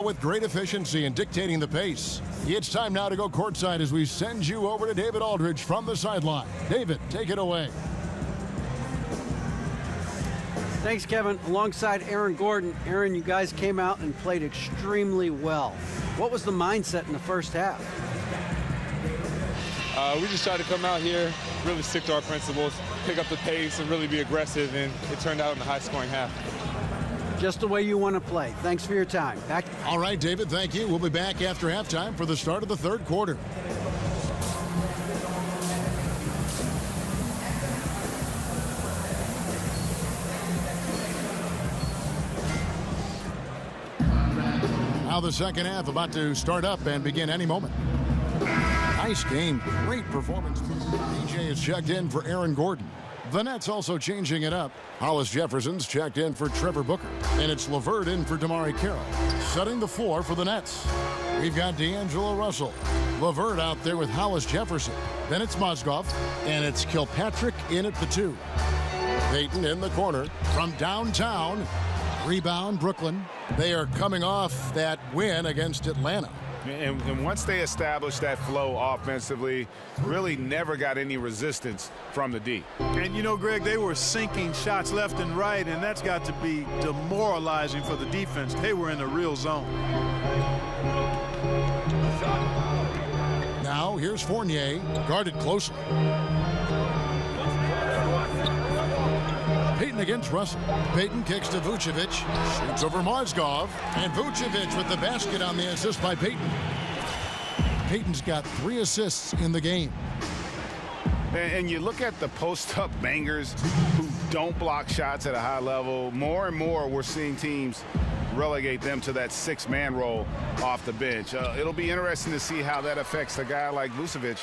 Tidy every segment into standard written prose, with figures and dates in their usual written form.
With great efficiency and dictating the pace. It's time now to go courtside as we send you over to David Aldridge from the sideline. David, take it away. Thanks, Kevin. Alongside Aaron Gordon. Aaron, you guys came out and played extremely well. What was the mindset in the first half? We just tried to come out here, really stick to our principles, pick up the pace, and really be aggressive, and it turned out in a high-scoring half. Just the way you want to play. Thanks for your time. Back. All right, David, thank you. We'll be back after halftime for the start of the third quarter. Now the second half about to start up and begin any moment. Nice game, great performance. DJ is checked in for Aaron Gordon. The Nets also changing it up. Hollis Jefferson's checked in for Trevor Booker. And it's LeVert in for Damari Carroll. Setting the floor for the Nets. We've got D'Angelo Russell. LeVert out there with Hollis Jefferson. Then it's Mozgov. And it's Kilpatrick in at the 2. Payton in the corner from downtown. Rebound, Brooklyn. They are coming off that win against Atlanta. And once they established that flow offensively, really never got any resistance from the D. And, you know, Greg, they were sinking shots left and right, and that's got to be demoralizing for the defense. They were in a real zone. Now, here's Fournier, guarded closely. Payton against Russell. Payton kicks to Vucevic. Shoots over Mozgov. And Vucevic with the basket on the assist by Payton. Payton's got 3 assists in the game. And you look at the post-up bangers who don't block shots at a high level. More and more we're seeing teams relegate them to that 6-man role off the bench. It'll be interesting to see how that affects a guy like Vucevic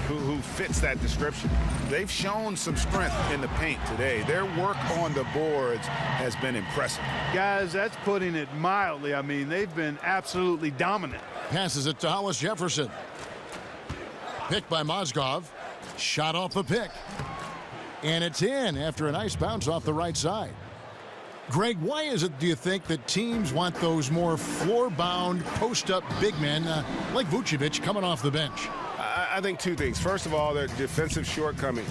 who fits that description. They've shown some strength in the paint today. Their work on the boards has been impressive. Guys, that's putting it mildly. I mean, they've been absolutely dominant. Passes it to Hollis Jefferson. Picked by Mozgov. Shot off the pick. And it's in after a nice bounce off the right side. Greg, why is it, do you think, that teams want those more floor-bound, post-up big men like Vucevic coming off the bench? I think 2 things. First of all, their defensive shortcomings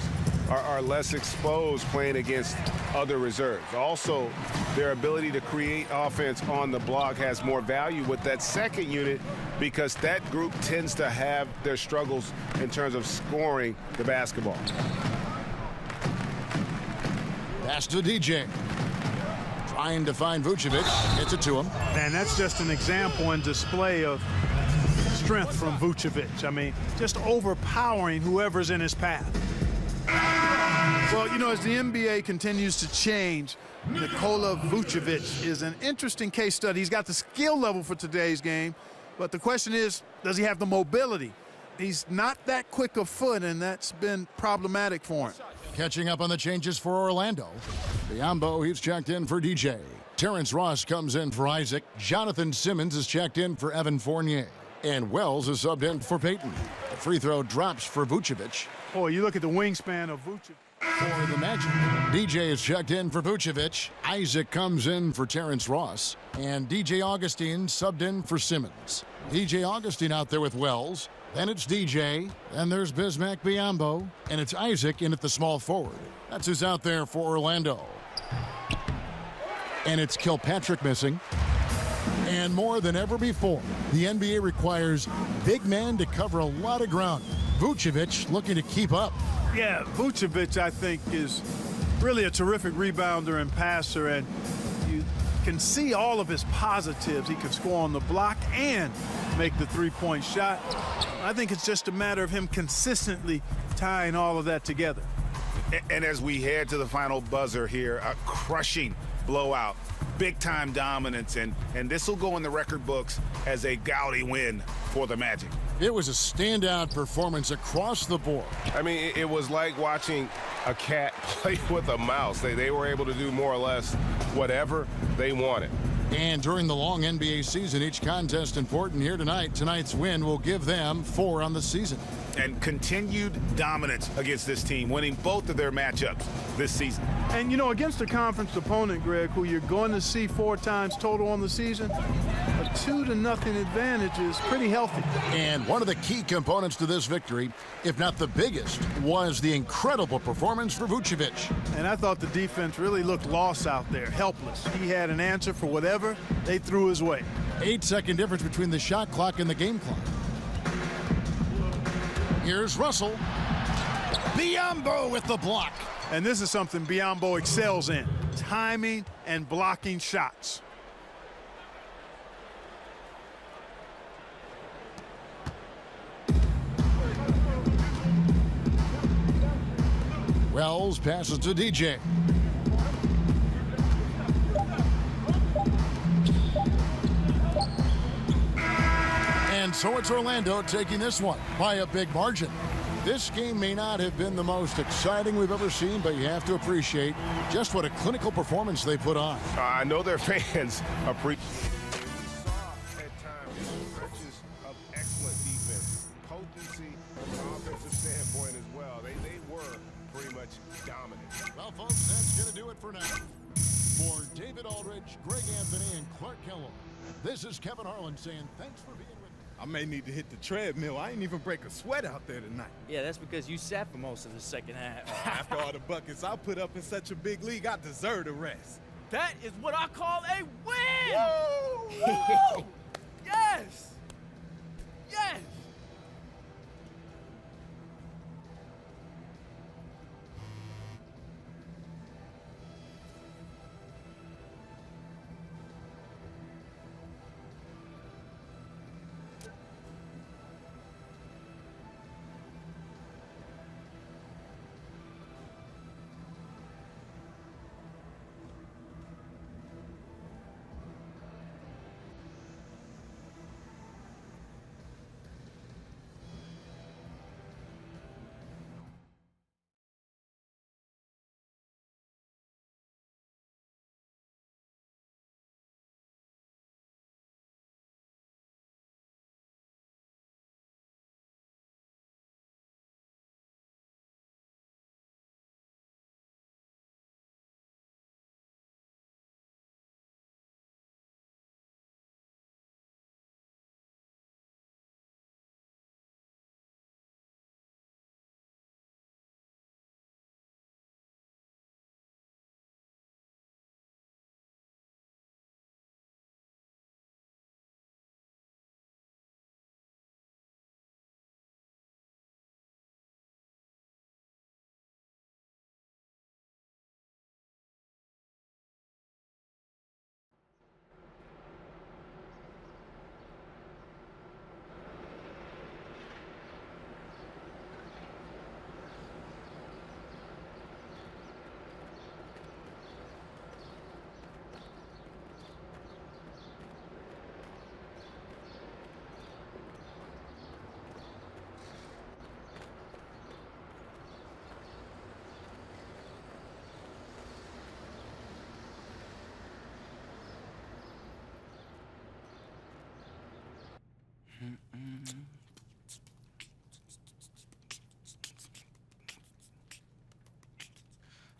are less exposed playing against other reserves. Also, their ability to create offense on the block has more value with that second unit because that group tends to have their struggles in terms of scoring the basketball. Pass to DJ. Trying to find Vucevic. Gets it to him. And that's just an example and display of strength from Vucevic. I mean, just overpowering whoever's in his path. Well, you know, as the NBA continues to change, Nikola Vucevic is an interesting case study. He's got the skill level for today's game, but the question is, does he have the mobility? He's not that quick of foot, and that's been problematic for him. Catching up on the changes for Orlando. Biyombo, he's checked in for DJ. Terrence Ross comes in for Isaac. Jonathan Simmons is checked in for Evan Fournier. And Wells is subbed in for Payton. The free throw drops for Vucevic. Boy, you look at the wingspan of Vucevic. For the Magic. DJ is checked in for Vucevic. Isaac comes in for Terrence Ross. And DJ Augustine subbed in for Simmons. DJ Augustine out there with Wells. Then it's DJ. Then there's Bismack Biyombo. And it's Isaac in at the small forward. That's who's out there for Orlando. And it's Kilpatrick missing. And more than ever before, the NBA requires big men to cover a lot of ground. Vucevic looking to keep up. Yeah, Vucevic, I think, is really a terrific rebounder and passer, and you can see all of his positives. He can score on the block and make the three-point shot. I think it's just a matter of him consistently tying all of that together. And as we head to the final buzzer here, a crushing blowout, big-time dominance, and this will go in the record books as a gaudy win for the Magic. It was a standout performance across the board. I mean, it was like watching a cat play with a mouse. They were able to do more or less whatever they wanted. And during the long NBA season, each contest important here tonight. Tonight's win will give them 4 on the season. And continued dominance against this team, winning both of their matchups this season. And, you know, against a conference opponent, Greg, who you're going to see 4 times total on the season, a 2-0 advantage is pretty healthy. And one of the key components to this victory, if not the biggest, was the incredible performance for Vucevic. And I thought the defense really looked lost out there, helpless. He had an answer for whatever they threw his way. 8-second difference between the shot clock and the game clock. Here's Russell. Biyombo with the block. And this is something Biyombo excels in, timing and blocking shots. Wells passes to DJ. And so it's Orlando taking this one by a big margin. This game may not have been the most exciting we've ever seen, but you have to appreciate just what a clinical performance they put on. I know their fans appreciate it. We saw at times stretches of excellent defense, potency from an offensive standpoint as well. They were pretty much dominant. Well, folks, that's going to do it for now. For David Aldridge, Greg Anthony, and Clark Kellogg, this is Kevin Harlan saying thanks for being with me. I may need to hit the treadmill. I ain't even break a sweat out there tonight. Yeah, that's because you sat for most of the second half. After all the buckets I put up in such a big league, I deserve a rest. That is what I call a win! Woo! Woo! Yes! Yes!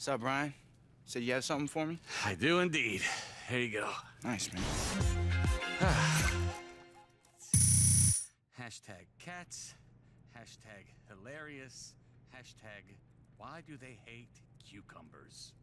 What's up, Brian? Said you had something for me? I do indeed. Here you go. Nice, man. Hashtag cats. Hashtag hilarious. Hashtag why do they hate cucumbers?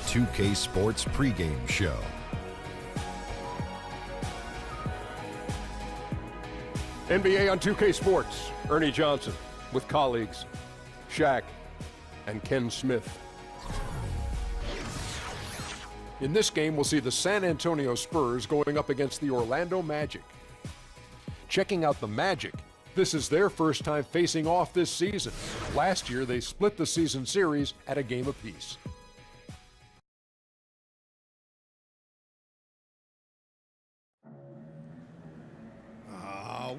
2K Sports pregame show. NBA on 2K Sports, Ernie Johnson with colleagues Shaq and Ken Smith. In this game, we'll see the San Antonio Spurs going up against the Orlando Magic. Checking out the Magic, this is their first time facing off this season. Last year, they split the season series at a game apiece.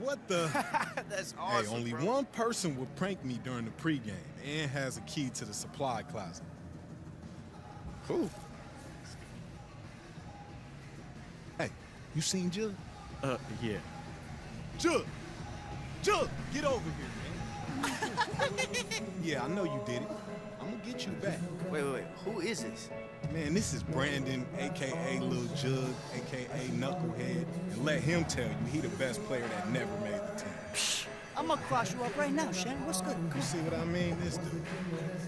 What the? That's awesome. Hey, only one person would prank me during the pregame and has a key to the supply closet. Cool. Hey, you seen Jug? Yeah. Jug! Jug, get over here, man. Yeah, I know you did it. I'm gonna get you back. Wait. Who is this? Man, this is Brandon, a.k.a. Lil Jug, a.k.a. Knucklehead, and let him tell you he the best player that never made the team. Psh, I'm gonna cross you up right now, Shannon. What's good? You see what I mean? This dude.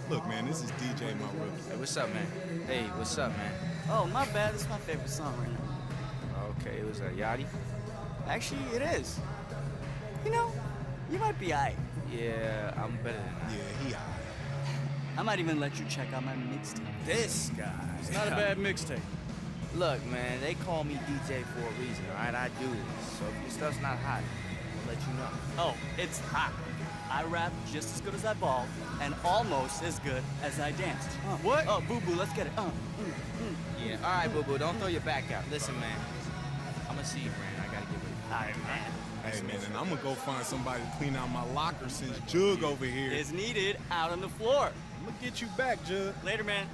Look, man, this is DJ, my rookie. Hey, what's up, man? Hey, what's up, man? Oh, my bad. This is my favorite song right now. Okay, it was a Yachty? Actually, it is. You know, you might be aight. Yeah, I'm better than that. Yeah, he aight. I might even let you check out my mixtape. This guy. It's not a bad mixtape. Look, man, they call me DJ for a reason, all right? I do this. So if your stuff's not hot, I'll let you know. Oh, it's hot. I rap just as good as I ball, and almost as good as I danced. What? Oh, boo-boo, let's get it. Yeah, all right, boo-boo, don't throw your back out. Listen, man, I'm gonna see you, Brandon. I gotta get ready. All right, man. Hey, man, and I'm gonna go find somebody to clean out my locker since Jug over here. Is needed out on the floor. I'm gonna get you back, Jug. Later, man.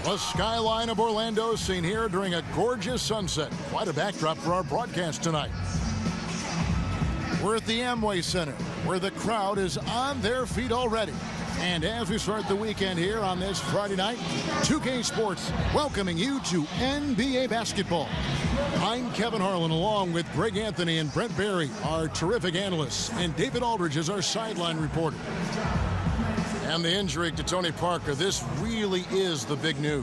The skyline of Orlando seen here during a gorgeous sunset. Quite a backdrop for our broadcast tonight. We're at the Amway Center, where the crowd is on their feet already. And as we start the weekend here on this Friday night, 2K Sports welcoming you to NBA basketball. I'm Kevin Harlan, along with Greg Anthony and Brent Barry, our terrific analysts, and David Aldridge is our sideline reporter. And the injury to Tony Parker, this really is the big news.